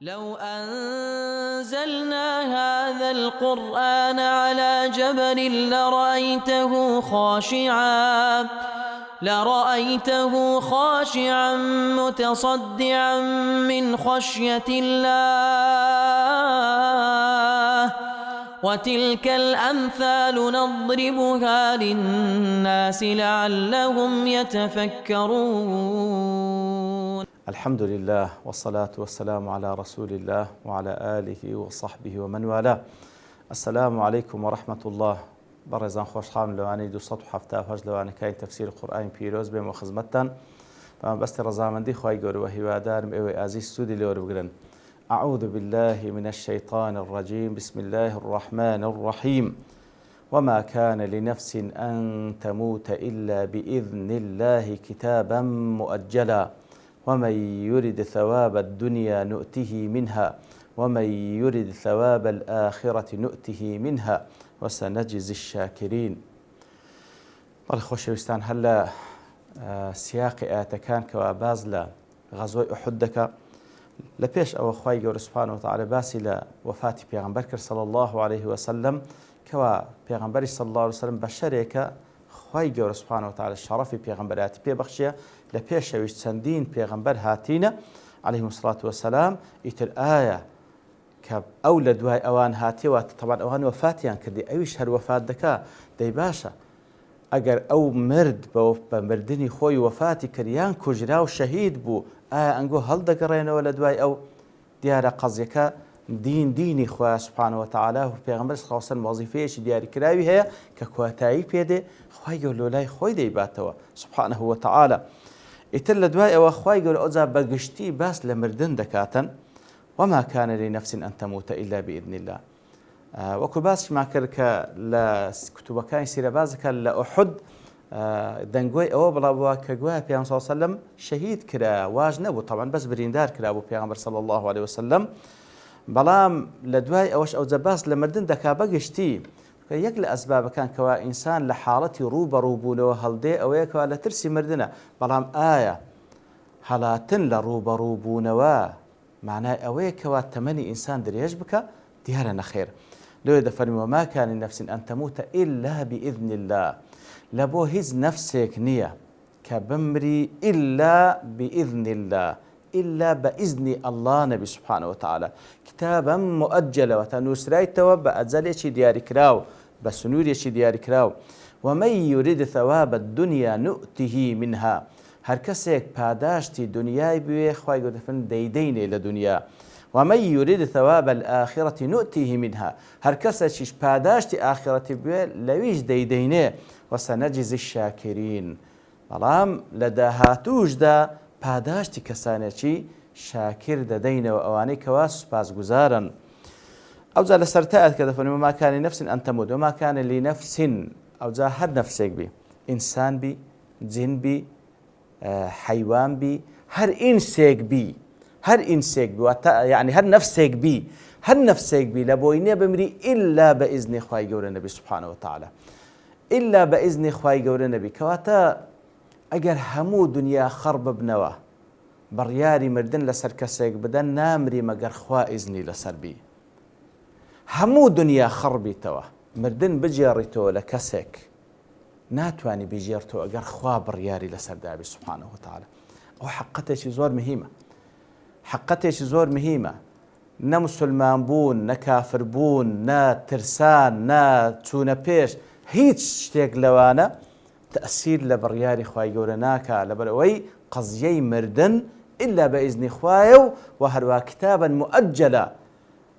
لو أنزلنا هذا القرآن على جبل لرأيته خاشعا متصدعا من خشية الله وتلك الأمثال نضربها للناس لعلهم يتفكرون. الحمد لله والصلاة والسلام على رسول الله وعلى آله وصحبه ومن والاه. السلام عليكم ورحمة الله. برزان خوش حام لواني 278 لواني كاين تفسير القرآن بيروز بهم وخزمتان بس رزامندي خواهي قولوا وهوادار مئوي عزيز سودي لور بقرن. أعوذ بالله من الشيطان الرجيم. بسم الله الرحمن الرحيم. وما كان لنفس أن تموت إلا بإذن الله كتابا مؤجلا ومن يرد ثواب الدنيا نؤته منها ومن يرد ثواب الآخرة نؤته منها وسنجزي الشاكرين. خوشویستان هلا سیاق آیاتەکان کەوا باز لە غەزوەی ئوحود دەکا لەپێش ئەوە خوای گەورە سوبحانە وتعالە باسی لە وەفاتی پێغەمبەر کرد صلی الله عليه وسلم کەوا پێغەمبەری صلی الله عليه وسلم بە شەرێکە خوای گەورە سوبحانە وتعالە شەڕەفی پێغەمبەراتی پێبەخشیە لە پێشەویش چەندین پێغەمبەر هاتینە عليهم الصلاة والسلام ئیتر ئایا کە ئەو لە دوای ئەوان هاتیەوە تەبان ئەوان وەفاتیان کردی ئەویش هەر وەفات دەکا دەی باشە ئەگەر ئەو مرد بە مردنی خۆی وەفاتی کردیان کوژرا و شەهید بوو ئایا ئەنگۆ هەڵدەگەڕێنەوە لە دوای ئەو دیارە قەزیەکە دینی خوا سبحانه وتعالى و پێغەمبەر صلی الله علیه وسلم وەزیفەیەکی دیاریکراوی هەیە کە کواتایی پێدێ خوای گەورە لۆلای خۆی دەیباتەوە سبحانه وتعالى. ئیتر لە دوای ئەوە خوای گەورە ئەوجا بەگشتی باس لە مردن دەکاتن. وما كان لنفس أن تموت إلا بإذن الله. وەکو باسمان کرد کە لە کتوبەکانی سیرە بازەکە لە ئوحود دەنگۆی ئەوە بڵاوبووە کە گوایە پێغەمبەر صلی الله عليه وسلم شەهید کرا واژ نەبوو طبعا بەس بریندار کرا بوو پێغەمبەر صلی الله عليه وسلم. بەڵام لە دوای ئەوەش ئەوجا باس لە مردن دەکا بەگشتی یەک لە ئەسبابەکان کەوا ئینسان لە حاڵەتی ڕوبەڕووبوونەوە هەڵدێ ئەوەیە کەوا لە ترسی مردنە. بەڵام ئایا هەڵاتن لە ڕوبەڕووبوونەوە معنای ئەوەیە کەوا تەمەنی ئینسان درێژ بکە دیارە نەخێر. لۆ دەفەرمی وما كان لنفس أن تموت إلا بإذن الله. لەبۆ هیچ نەفسێک نییە کە بمری إلا بإذن الله إلا بإذن الله نبي سبحانه وتعالى كتابا مؤجلا وتنووسرایتەوە بە ئەجەلێکی دیاریکراو بە سنوورێکی دیاریکراو. ومن يرد ثواب الدنيا نؤته منها. هەر کەسێک پاداشتی دنیای بوێ خوای گەورە دەفەرمێ دەیدەینێ لە دنیا. ومن يرد ثواب الآخرة نؤته منها. هەر کەسێکیش پاداشتی ئاخرەتی بوێ لەویش دەیدەینێ. وسنجزي الشاكرين. بەڵام لە داهاتووشدا پاداشتی کەسانێکی شاکر دەدەینەوە ئەوانەی کەوا سوپاسگوزارن. ئەوجا لە سەرتایەت کە دەفەرمێ وما كان لنفس أن تموت وما كان لنفس ئەوجا هەر نەفسێک بی ئینسان بی جین بی حیوان بی هەر ئینسێک بی هەر ئینسێک بی یعنی هەر نەفسێک بی هەر نەفسێک بی لە بۆی نییە بمری إلا بإذن خوای گەورە نەبی سبحانه وتعالى إلا بإذن خوای گەورە نەبی. کەواتە ئەگەر هەموو دنیا خەڕ ببنەوە بڕیاری مردن لەسەر کەسێک بدەن نامری مەگەر خوا ئیزنی لەسەر بی. هەموو دنیا خەڕ بیتەوە مردن بجێڕیتەوە لە کەسێک ناتوانی بژێرتەوە ئەگەر خوا بڕیاری لەسەر دابی سبحانه وتعالى. ئەو حقەتێکی زۆر مهمە حقەتێکی زۆر مهمە. نە موسڵمان بوون نە کافر بوون نە ترسان نە چوونە پێش هیچ شتێک لەوانە تأثیر لە بڕیاری خوای گەورە ناکا لەبەرەوەی قەزیەی مردن إلا بإذن خوایە و هەروە کتابا مؤجلا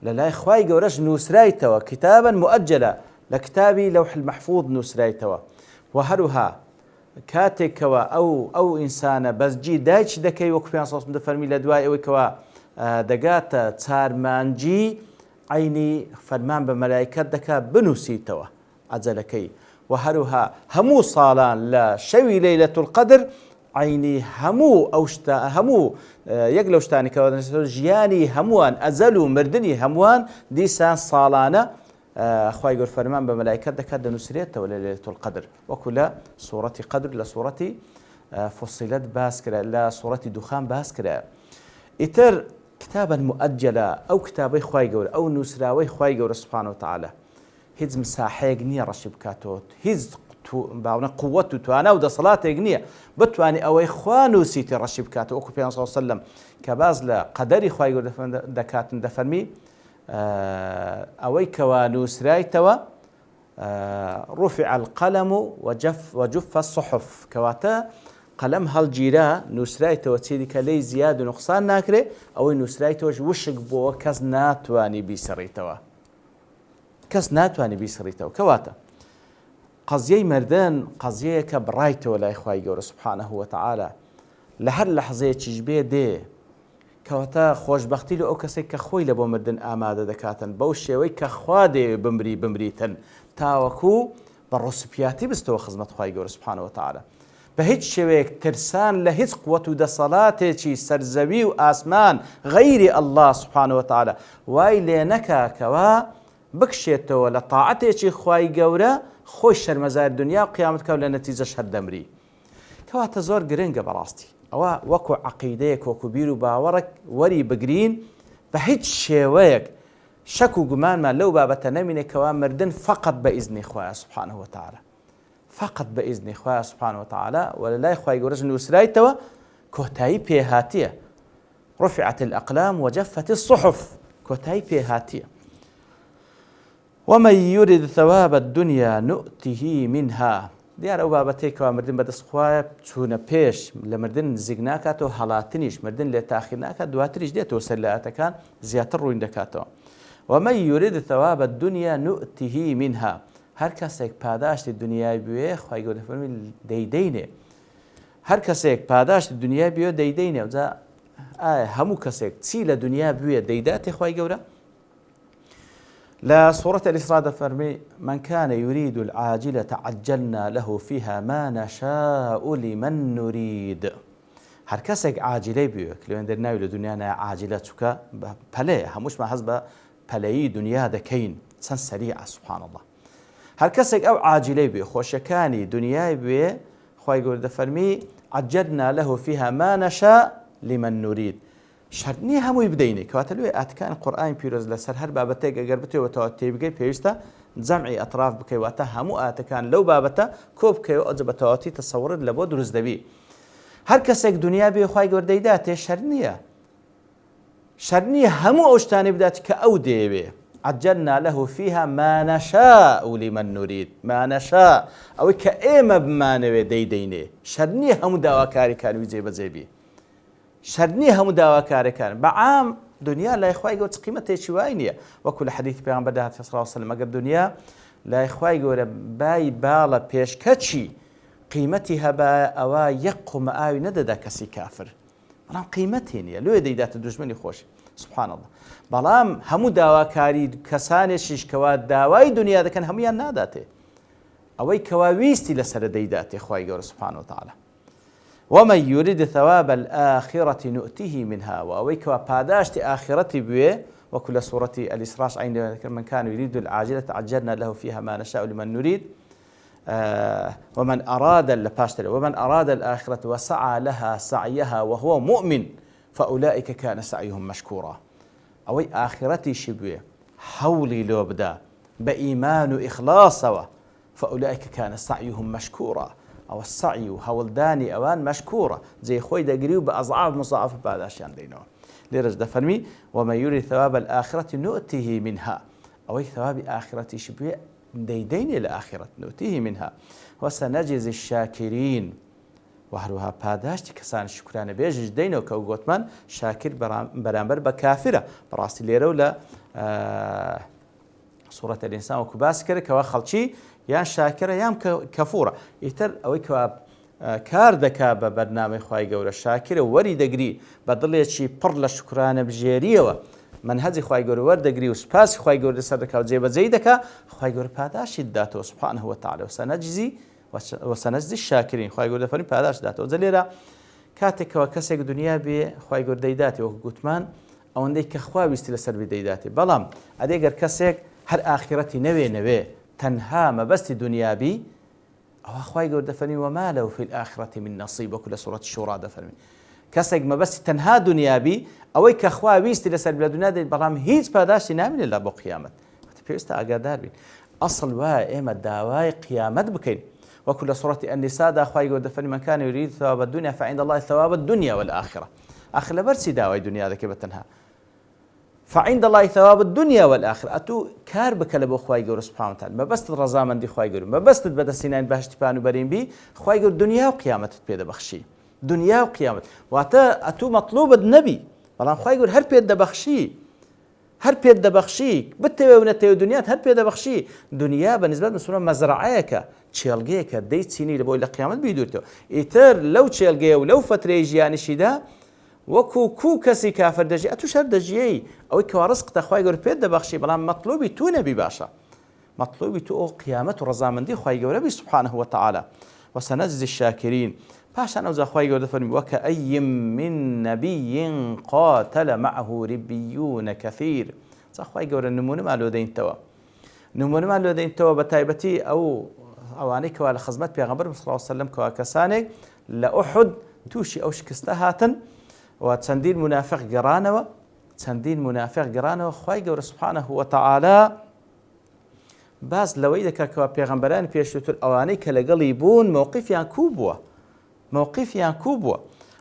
لە لای خوای گەورەش نووسرایتەوە کتابا مؤجلا لە کتابی لەوح المەحفوظ نووسرایتەوە. و هەروها کاتێکەوە ئەو ئینسانە بەسجی دایکی دەکەی وەکو پێیان سەڵسم دەفەرمی لە دوای ئەوەی کەوا دەگاتە چارمانجی عینی فەرمان بە مەلایکەت دەکا بنووسیتەوە ئەجەلەکەی. و هەروها هەموو ساڵان لە شەوی لەیلەتول قەدر عینی هەموو یەک لەو شتانی کەوا ژیانی هەمووان ئەجەل و مردنی هەمووان دیسان ساڵانە خوای گەورە فەرمان بە مەلایکەت دەکات دەنووسرێتەوە لە لەیلەتول قەدر وەکو لە سوورەتی قەدر لە سوورەتی فصیلەت باس کرا لە سوورەتی دوخان باس کرا. ئیتر كتابا مؤجلا أو كتابي خواي قول أو نوسراوي خواي قول سبحانه وتعالى هیچ مساحەیەک نییە ڕەشی بکاتەوە هیچ باونە قووەت و توانە و دەسەڵاتێک نییە بتوانێت ئەوەی خوا نووسیتی ڕەشی بکاتەوە وەکو پێغەمبەر صلی الله علیه وسلم کە باز لە قەدەری خوای گەورە دەکاتن دەفەرمی ئەوەی کەوا نووسرایتەوە رفع القلم وجف الصحف کەواتە قەلەم هەڵگیرا نووسرایتەوە چێدی کە لێی زیاد و نوقسان ناکرێ ئەوەی نووسرایتەوەش وشک بۆ کەس ناتوانی بیسەڕیتەوە کەس ناتوانێت بیسڕیتەوە کەواتە قەزیەی مردن قەزیەیەکە بڕایتەوە لای خوای گەورە سبحانه وتعالى لە هەر لەحظەیەکیش بێ دێ کەواتە خۆشبەختی لە ئەو کەسێک کە خۆی لە بۆ مردن ئامادە دەکاتن بەو شێوەی کە خوا دێ بمریتن تاوەکو بە ڕۆسپیاتی بستەوە خزمەت خوای گەورە سبحانه وتعالى بە هیچ شێوەیەک ترسان لە هیچ قووەت و دەسەڵاتێکی سەرزەوی و ئاسمان غەیری ئەڵڵا سبحانه وتعالى وای لێ نەکاکەوە بکشێتەوە لە تاعەتێکی خوای گەورە خۆی شەرمەزار دنیا و قیامەتکەوت لە نەتیجەش هەردەمری کەواتە زۆر گرنگە بەڕاستی ئەوە وەکو عەقیدەیەک وەکو بیر و باوەڕێک وەری بگرین بە هیچ شێوەیەک شەک و گومانمان لەو بابەتە نەمینێکەوە مردن فقط بە ئیزنی خوایە سبحانه وتعالى فقط بە ئیزنی خوایە سبحانه وتعالى وەلەلای خوای گەورەش نووسرایتەوە کۆتایی پێهاتیە رفعت الأقلام وجفت الصحف کۆتایی پێهاتیە ومن يرد ثواب الدنيا نؤته منها دیارە ئەو بابەتێکەوە مردن بەدەست خوایە چوونە پێش لە مردن زیگ ناکاتەوە هەڵاتنیش مردن لێ تاخیر ناکات دواتریش دێتەوە سەر لە ئاەتەکان زیاتر ڕووین دەکاتەوە ومن يرد ثواب الدنيا نؤته منها هەر کەسێک پاداشتی دنیای بوێ خوای گەورە فەرمی دەیدەینێ هەر کەسێک پاداشتی دنیای بوێ دەیدەینێ وجا ئایا هەموو کەسێک چی لە دنیا بوێ دەیداتێ خوای گەورە لا سورة الإسراء فرمي من كان يريد العاجلة عجلنا له فيها ما نشاء لمن نريد هر كسك عاجلة بيوك لو عندنا يقول دنيانا عاجلتك بله هموش ما حسب بلاي دنيا دكين سن سريعة سبحان الله هر كسك أو عاجلة بيو خوشكاني دنيا بيو خوي يقول فرمي عجلنا له فيها ما نشاء لمن نريد شرنی هەمووی بدەینێ کەواتە لێ ئاتکان قورئان پیرۆز لەسەر هەر بابەتێک ئەگەر بتێەوە تێبگەی پێویستە جەمعی ئەطراف بکەیواتە هەموو ئاتەکان لەو بابەتە کۆ بکەوە ئەجە بە تەواوەتی تەسەوڕت لە بۆ دروست دەبی هەر کەسێک دنیا بێ خوای گەورە دەیداتێ شەر نییە هەموو ئەو شتانەی بدات کە ئەو دەیەوێ عجلنا له فيها ما نشاء لمن نريد ما نشاء ئەوەی کە ئێمە بمانەوێ دەیدەینێ شەر نییە هەموو داواکاریەکانی جێبەجێبی شەرنی هەموو داواکارەکان بەعام دنیا لای خوای گەورە قیمەتێکی وای نییە وەکو لە حەدیثی پێغەمبەر داهات صلی الله علیه وسلم ئەگەر دنیا لای خوای گەورە بای باڵە پێشکەچی قیمەتی هەبایە ئەوە یەک قومە ئاوی نەدەدا کەسی کافر بەڵام قیمەتی نییە لێ دەیداتە دوژمنی خۆش سبحان الله بەڵام هەموو داواکاری کەسانێکیش کەوا داوای دنیا دەکەن هەمویان ناداتێ ئەوەی کەوا ویستی لەسەر دەیداتێ خوای گەورە سبحانه وتعالى ومن يريد ثواب الآخرة نؤته منها وأويك وباداشت آخرتي بيه وكل سورة الإسراء عند من كان يريد العاجلة عجلنا له فيها ما نشاء لمن نريد ومن أراد الآخرة وسعى لها سعيها وهو مؤمن فأولئك كان سعيهم مشكورا أوي آخرتي شبيه حولي لوبدا بإيمان وإخلاص فأولئك كان سعيهم مشكورا أو السعي وهولداني أوان مشكورة زي خوي دقريو بأضعاف مضاعفة بعد أشياء دينه ليرج دفرمي وما يريد ثواب الآخرة نؤته منها أو ثواب آخرة شبيه ديدين الآخرة نؤته منها وسنجزي الشاكرين وهروها پاداشتی کەسانی شکرانە بێژش دەینەوە کە گوتمان شاکر بەرامبەر بە کافرە بەڕاستی لێرە و لە سوورەتە الئینسان وەکو باسی کرد کەوا خەڵکی یان شاکرە یان کەفوورە ئیتر ئەوەی کەوا کار دەکا بە بەرنامەی خوای گەورە شاکرە وەری دەگری بە دڵێکی پڕ لە شکرانە بژێریەوە منهجی خوای گەورە وەردەگری و سوپاسی خوای گەورە لەسەر دەکا و جێبەجێی دەکا خوای گەورە پاداشی داتەوە سوبحانه وتعالى وسنجزي الشاكرين خوای گەورە دەفەرمی پاداش داتەوە جا لێرە کاتێکەوە کەسێک دنیا بێ خوای گەورە دەیداتێ وەکو گوتمان ئەوەندەی کە خوا ویستی لەسەر بێ دەیداتێ بەڵام ئەدەگەر کەسێک هەر ئاخرەتی نەوێ تەنها مەبەستی دنیابی ئەوە خوای گەورە دەفەرمی وما له في الآخرة من نصيب وەکو لە سوورەتی شوڕا دەفەرمی کەسێک مەبەستی تەنها دنیابی ئەوەی کە خوا ویستی لەسەر لە دنیا دێت بەڵام هیچ پاداشتی نامێنێت لە بۆ قیامەت. پێویستە ئاگادار بین ئەسڵ وایە ئێمە داوای قیامەت بکەین وەکو لە سوڕەتی ئەنیسادا خوای گەورە دەفەرمێ من کان یورید ثواب الدنيا فعند الله ثواب الدنيا والآخرة. آخر لەبەرچی داوای دنیا دەکەی بەتەنها فعند الله ثواب الدنيا والآخرة. ئەتوو کار بکە لە بۆ خوای گەورە سوبحانه وتعالى مەبەستت ڕەزامەندی خوای گەورە مەبەستت بەدەستهێنانی بەهشتیپان و بەرینبی خوای گەورە دنیا و قیامەتت پێدەبەخشی دنیا و قیامەت واتە ئەتوو مەطلوبت نەبی بەڵام خوای گەورە هەر پێت دەبەخشی هەر پێت دەبەخشی بتەوێ و نەتەوێ دنیات هەر پێ دەبەخشی. دنیا بەنسبەت مسلمان مەزرعەیەکە چێلگەیەکە دەی چینی لە بۆی لە قیامەت بیدوێتەوە ئیتر لەو چێلگەیە و لەو فترەی ژیانیشیدا وەکو کوو کەسی کافر دەژی ئەتوش هەر دەژیەی ئەوەی کەوا ڕزقتە خوای گەورە پێت دەبەخشی بەڵام مەطلوبی تو نەبی باشە مەطلوبی تو ئەو قیامەت و ڕەزامەندی خوای گەورە بی سوبحانه وتعالى وسنجزي الشاكرين. پاشان ئەوجا خوای گەورە دەفەرمی وەکەئەیٍ من نەبیٍ قاتل معه ربیون كثير. خوای گەورە نمونەمان لۆ دەینتەوە بە تایبەتی ئەوانەی کەوا لە خزمەت پێغەمبەر صلی الله علیه وسلم کەوا کەسانێک لە ئوحود تووشی ئەو شکستە هاتن و چەندین منافق گەڕانەوە خوای گەورە سوبحانه وتعالى باز لەوەی دەکات کەوا پێغەمبەرانی پێشووتر ئەوانەی کە لەگەڵی بوون موقفیان کوو بووە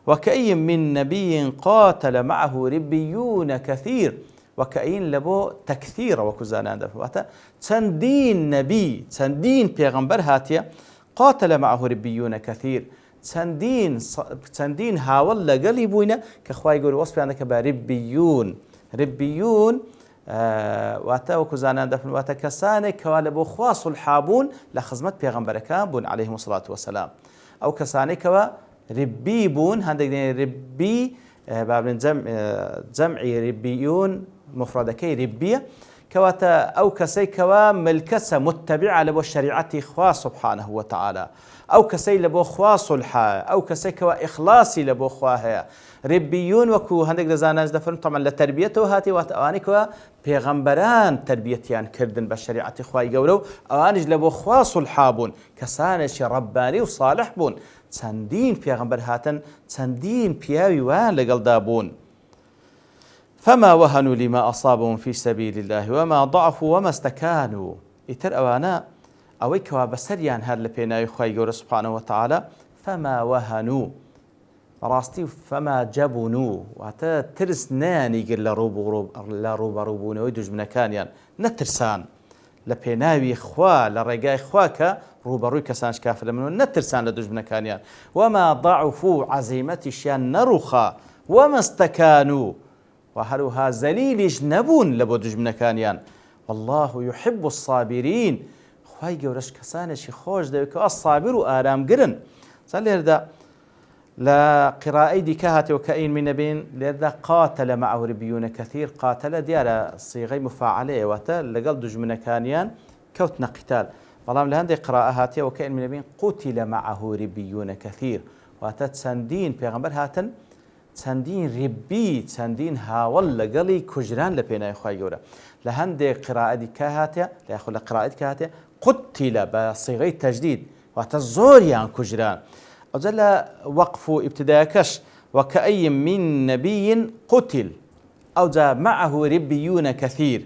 وكأي من نبي قاتل معه ربيون كثير وكأين لبو تكثير وكزانان دفواتا چەندین نبي چەندین پێغەمبەر هاتیە قاتل معه ربيون كثير چەندین هاوڵ لەگەڵی بووینە کە خوای گەورە وەسفیان دەکە بە ربيون واتە وەکو زانان دەفن واتە کەسانێک کەوا لە بۆ خوا سولحا بوون لە خزمەت پێغەمبەرەکان بوون عليهم الصلاة والسلام. ئەو کەسانێک کەوا ربی بوون هەندێک دێن ربی بابن جەمعی ربیون مفرەدەکەی ربیە کەواتە ئەو کەسەی کەوا ملکەسە متبعە لە بۆ شەریعەتی خوا سوبحانه وتعالى ئەو کەسەی لە بۆ خوا سولحە ئەو کەسەی کەوا ئیخلاسی لە بۆ خوا هەیە. ربیون وەکو هەندێک دەزانان دەفەرمون تەمەن لە تەربیەتەوە هاتی واتە ئەوانەی کەوا پێغەمبەران تەربیەتیان کردن بە شەریعەتی خوای گەورە و ئەوانیش لە بۆ خوا سولحا بوون کەسانێکی ڕەبانی و صالح بوون. چەندین پێغەمبەر هاتن چەندین پیاوی وان لەگەڵدا بوون. فما وهنوا لما أصابهم في سبيل الله وما ضعفوا وما استكانوا. ئیتر ئەوانە ئەوەی کەوا بەسەریان هەر لە پێناوی خوای گەورە سوبحانه وتعالى فما وهنوا ڕاستی فما جەبونوا واتە ترس نانیگر لە ڕوبەڕووبوونەوەی دوژمنەکانیان نەترسان لە پێناوی خوا لە ڕێگای خوا کە ڕوبەڕووی کەسانش کافر منەوە نەترسان لە دوژمنەکانیان وما ضعفوا عەزیمەتیشیان نەڕووخا وما استەکانوا و هەروها زەلیلیش نەبوون لە بۆ دوژمنەکانیان والله يحب الصابرين. خوای گەورەش کەسانێکی خۆش دەوێت کە ئەسابر و ئارامگرن. چەند لێرەدا لە قراءەی دیکە هاتەوە کەئین من نەبین لێرەدا قاتل معه ربيون كثير قاتل دیارە صیغەی مفاعلەیە واتە لەگەڵ دوژمنەکانیان کەوتنە قیتال بەڵام لە هەندێک قراءە هاتیەوە کەئین من نەبین قوتل معه ربيون كثير واتە چەندین پێغەمبەر هاتن چەندین ڕبی چەندین هاوڵ لەگەڵی کوژران لە پێناوی خوای گەورە. لە هەندێک قراءە دیکە هاتێ لە قراءەت کە هاتێ قوتل بە صیغەی تەجدید واتە زۆریان کوژران. ئەوجا لە وەقف و ئیبتیدایەکەش وكأي من نبي قتل ئەوجا معه ربيون كثير.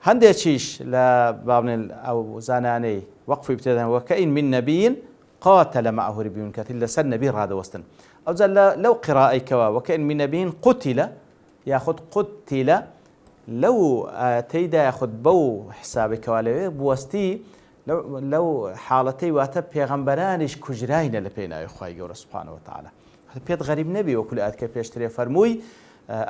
هەندێکیش لە بابن ئەو زانانەی وەقف و ئیبتیدای وكأي من نبي قاتل معه ربيون كثير لەسەر نەبی ڕادەوەستن. ئەوجا لەو قراءەیکەوە وكأي من نبي قتل یاخود قتل لەو تێیدا یاخود بەو حسابێکەوە لەوێ بوەستی لەو حاڵەتەی واتە پێغەمبەرانیش کوژراینە لە پێناوی خوای گەورە سوبحانه وتعالى. پێت غەریب نەبی وەکو لە ئایەتەکە پێشترێ فەرمووی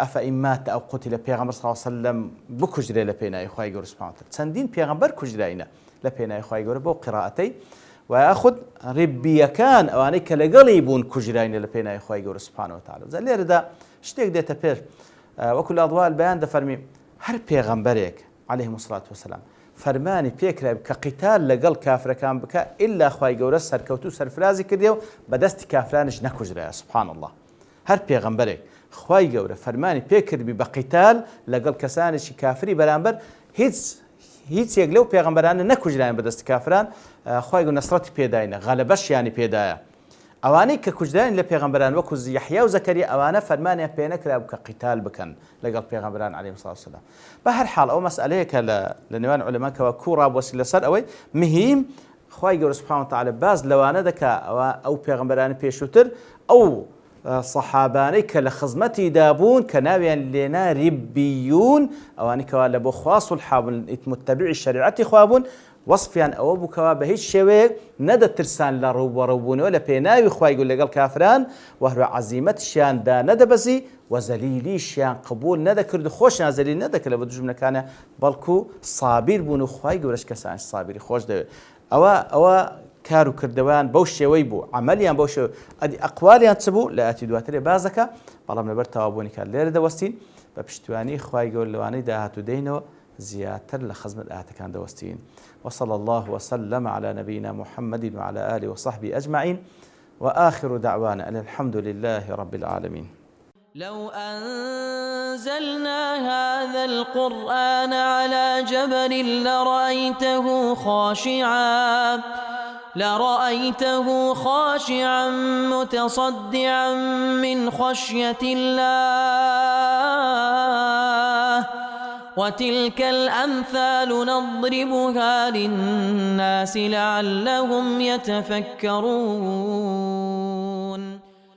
ئەفەئین مات ئەو قوتیلە پێغەمبەر صلی الله علیه وسلم بکوژرێ لە پێناوی خوای گەورە سوبحانه وتعالى. چەندین پێغەمبەر کوژراینە لە پێناوی خوای گەورە بەو قراءەتەی و یاخود ڕبیەکان ئەوانەی کە لەگەڵی بوون کوژراینە لە پێناوی خوای گەورە سوبحانه وتعالى. لێرەدا شتێک دێتە پێش وەکو لە ئەضواء البەیان دەفەرمی هەر پێغەمبەرێک عليهم الصلاة والسلام فەرمانی پێکرا کە قیتال لەگەڵ کافرەکان بکە ئیلا خوای گەورە سەرکەوتو سەرفرازی کردێ و بەدەستی کافرانش نەکوژرایە سبحان الله. هەر پێغەمبەرێک خوای گەورە فەرمانی پێکردبی بە قیتال لەگەڵ کەسانێکی کافری بەرامبەر هیچ یەک لەو پێغەمبەرانە نەکوژرایان بەدەستی کافران خوای گەورە نەسرەتی پێداینە غەلەبەشیانی پێدایە. ئەوانەی کە کوژدان لە پێغەمبەران وەکو یحیا و زەکەریا ئەوانە فەرمانیان پێ نەکرا کە قیتال بکەن لەگەڵ پێغەمبەران عەلەیهیمۇ الصەلاة وەسەلام. بە هەر حاڵ ئەو مەسئەلەیەکە لە نێوان عولەماکەوە کوو ڕابوەسی لەسەر ئەوەی مهم خوای گەورە سوبحانەهو وتەعالە باز لەوانە دەکا ئەو پێغەمبەرانی پێشووتر ئەو سەحابانەی کە لە خزمەتی دابوون کە ناویان لێنا ریبیون ئەوانی کەوا لە بۆ خوا سولحا بوون متەبعی شەریعەتی خوا بوون وەصفیان ئەوە بووکەوە بە هیچ شێوەیەک نەدەترسان لە ڕووبەڕووبوونەوە لە پێناوی خوای گەورە لەگەڵ کافران و هەروە عەزیمەتیشیاندا نەدەبەزی و زەلیلیشیان قبول نەدەکرد و خۆشیان زەلیل نەدەکرد لە بە دوژمنەکانە بەڵکو سابیر بوون و خوای گەورەش کەسانی سابیری خۆش دەوێت. ئەوە کار و کردەوەیان بەو شێوەی بوو عەمەلیان بەو شێوە ئەقوالیان چ بوو لە ئاەتی دواترێ باز دەکا بەڵام لەبەر تەوابوونی کار لێرە دەوەستین بە پشتیوانی خوای گەورە لەوانەی داهاتوو دێنەوە زیاتر لە خزمەت ئاەتەکان دەوەستین. وصلى الله وسلم على نبينا محمد وعلى آله وصحبه أجمعين وآخر دعوانا أن الحمد لله رب العالمين. لو أنزلنا هذا القرآن على جبل لرأيته خاشعا متصدعا من خشية الله وتلك الأمثال نضربها للناس لعلهم يتفكرون.